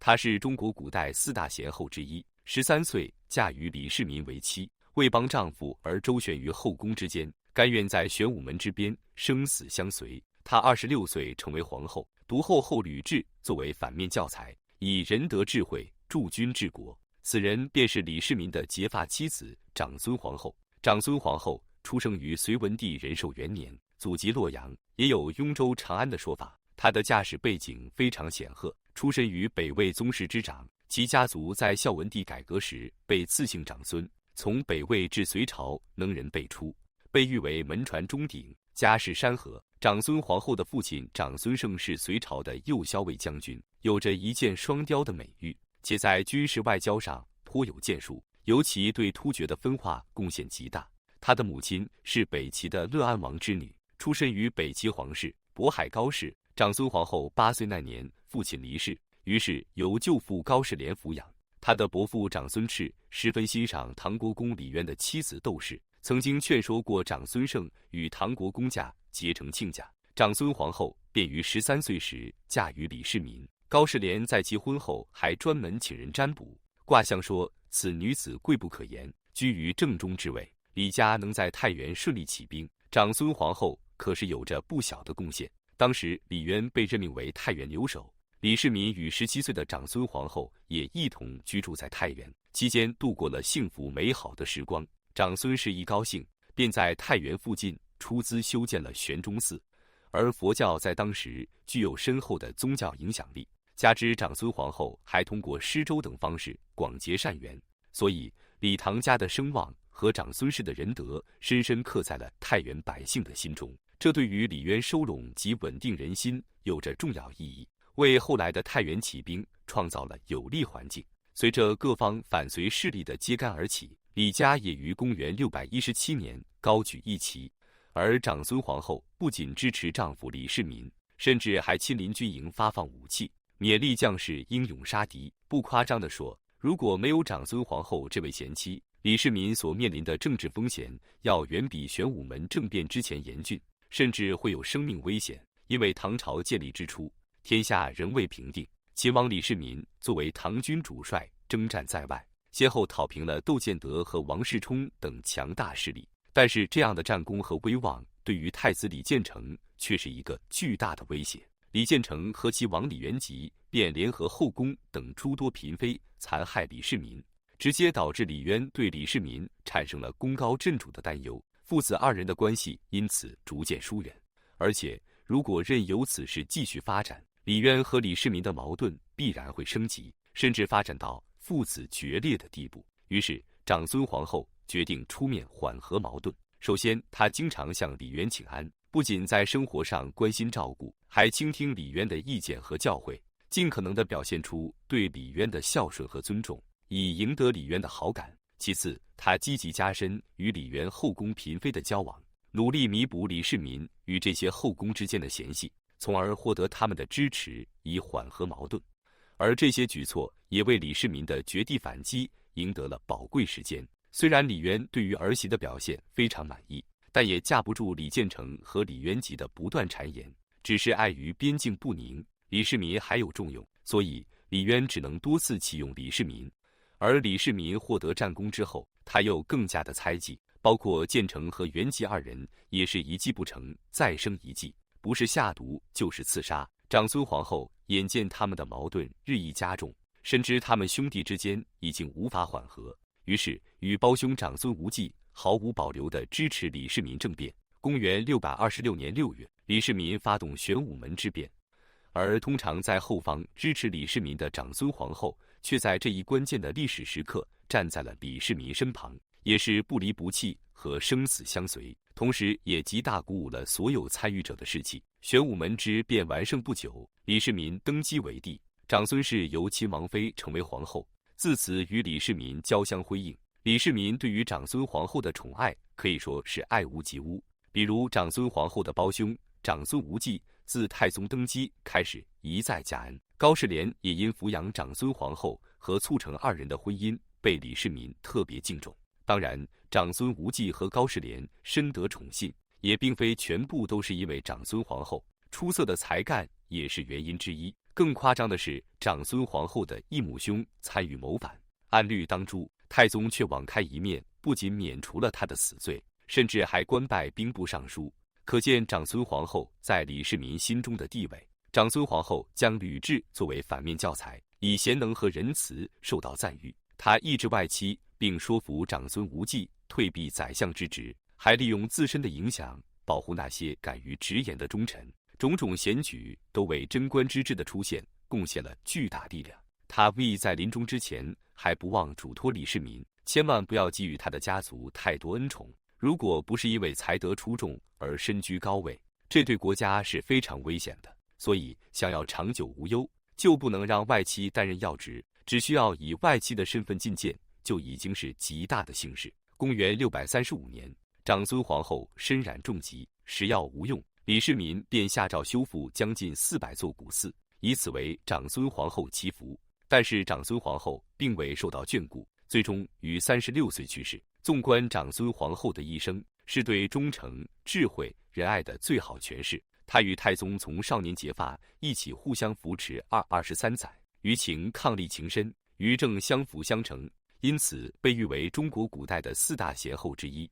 她是中国古代4大贤后之一，13岁嫁于李世民为妻，为帮丈夫而周旋于后宫之间，甘愿在玄武门之边生死相随。她26岁成为皇后，独后后吕雉作为反面教材，以仁德智慧助君治国。此人便是李世民的结发妻子长孙皇后。长孙皇后出生于隋文帝仁寿元年，祖籍洛阳，也有雍州长安的说法。她的家世背景非常显赫，出身于北魏宗室之长，其家族在孝文帝改革时被赐姓长孙，从北魏至隋朝能人辈出，被誉为门传钟鼎，家世山河。长孙皇后的父亲长孙晟是隋朝的右骁卫将军，有着一箭双雕的美誉，且在军事外交上颇有建树，尤其对突厥的分化贡献极大。他的母亲是北齐的乐安王之女，出身于北齐皇室渤海高氏。长孙皇后8岁那年，父亲离世，于是由舅父高士廉抚养。他的伯父长孙敕十分欣赏唐国公李渊的妻子窦氏，曾经劝说过长孙晟与唐国公家结成亲家。长孙皇后便于13岁时嫁于李世民。高士廉在其婚后还专门请人占卜，卦象说此女子贵不可言，居于正中之位。李家能在太原顺利起兵，长孙皇后可是有着不小的贡献。当时李渊被任命为太原留守，李世民与17岁的长孙皇后也一同居住在太原，期间度过了幸福美好的时光。长孙氏一高兴，便在太原附近出资修建了玄中寺，而佛教在当时具有深厚的宗教影响力，加之长孙皇后还通过施粥等方式广结善缘，所以李唐家的声望和长孙氏的仁德深深刻在了太原百姓的心中。这对于李渊收拢及稳定人心有着重要意义，为后来的太原起兵创造了有利环境。随着各方反隋势力的揭竿而起，李家也于公元617年高举义旗，而长孙皇后不仅支持丈夫李世民，甚至还亲临军营发放武器，勉励将士英勇杀敌。不夸张地说，如果没有长孙皇后这位贤妻，李世民所面临的政治风险要远比玄武门政变之前严峻，甚至会有生命危险。因为唐朝建立之初，天下仍未平定，秦王李世民作为唐军主帅征战在外，先后讨平了窦建德和王世充等强大势力。但是这样的战功和威望对于太子李建成却是一个巨大的威胁。李建成和其王李元吉便联合后宫等诸多嫔妃残害李世民，直接导致李渊对李世民产生了功高震主的担忧，父子二人的关系因此逐渐疏远。而且如果任由此事继续发展，李渊和李世民的矛盾必然会升级，甚至发展到父子决裂的地步。于是长孙皇后决定出面缓和矛盾。首先，她经常向李渊请安，不仅在生活上关心照顾，还倾听李渊的意见和教诲，尽可能地表现出对李渊的孝顺和尊重，以赢得李渊的好感。其次，她积极加深与李渊后宫嫔妃的交往，努力弥补李世民与这些后宫之间的嫌隙，从而获得他们的支持，以缓和矛盾。而这些举措也为李世民的绝地反击赢得了宝贵时间。虽然李渊对于儿媳的表现非常满意，但也架不住李建成和李元吉的不断谗言。只是碍于边境不宁，李世民还有重用，所以李渊只能多次启用李世民。而李世民获得战功之后，他又更加的猜忌，包括建成和元吉二人也是一计不成再生一计，不是下毒就是刺杀。长孙皇后眼见他们的矛盾日益加重，深知他们兄弟之间已经无法缓和，于是与胞兄长孙无忌毫无保留地支持李世民政变。公元626年6月，李世民发动玄武门之变，而通常在后方支持李世民的长孙皇后却在这一关键的历史时刻站在了李世民身旁，也是不离不弃和生死相随，同时也极大鼓舞了所有参与者的士气。玄武门之变完胜不久，李世民登基为帝，长孙氏由亲王妃成为皇后，自此与李世民交相辉映。李世民对于长孙皇后的宠爱可以说是爱屋及乌，比如长孙皇后的胞兄长孙无忌自太宗登基开始一再加恩，高士廉也因抚养长孙皇后和促成二人的婚姻被李世民特别敬重。当然，长孙无忌和高士廉深得宠信，也并非全部都是因为长孙皇后，出色的才干也是原因之一。更夸张的是，长孙皇后的异母兄参与谋反，按律当诛，太宗却网开一面，不仅免除了他的死罪，甚至还官拜兵部尚书。可见长孙皇后在李世民心中的地位。长孙皇后将吕雉作为反面教材，以贤能和仁慈受到赞誉。她抑制外戚，并说服长孙无忌退避宰相之职，还利用自身的影响保护那些敢于直言的忠臣。种种贤举都为贞观之治的出现贡献了巨大力量。他未在临终之前还不忘嘱托李世民，千万不要给予他的家族太多恩宠，如果不是因为才德出众而身居高位，这对国家是非常危险的。所以想要长久无忧，就不能让外戚担任要职，只需要以外戚的身份觐见，就已经是极大的幸事。公元635年，长孙皇后身染重疾，食药无用，李世民便下诏修复将近400座古寺，以此为长孙皇后祈福。但是长孙皇后并未受到眷顾，最终于36岁去世。纵观长孙皇后的一生，是对忠诚、智慧、仁爱的最好诠释。她与太宗从少年结发，一起互相扶持23载，于情伉俪情深，于政相辅相成，因此被誉为中国古代的4大贤后之一。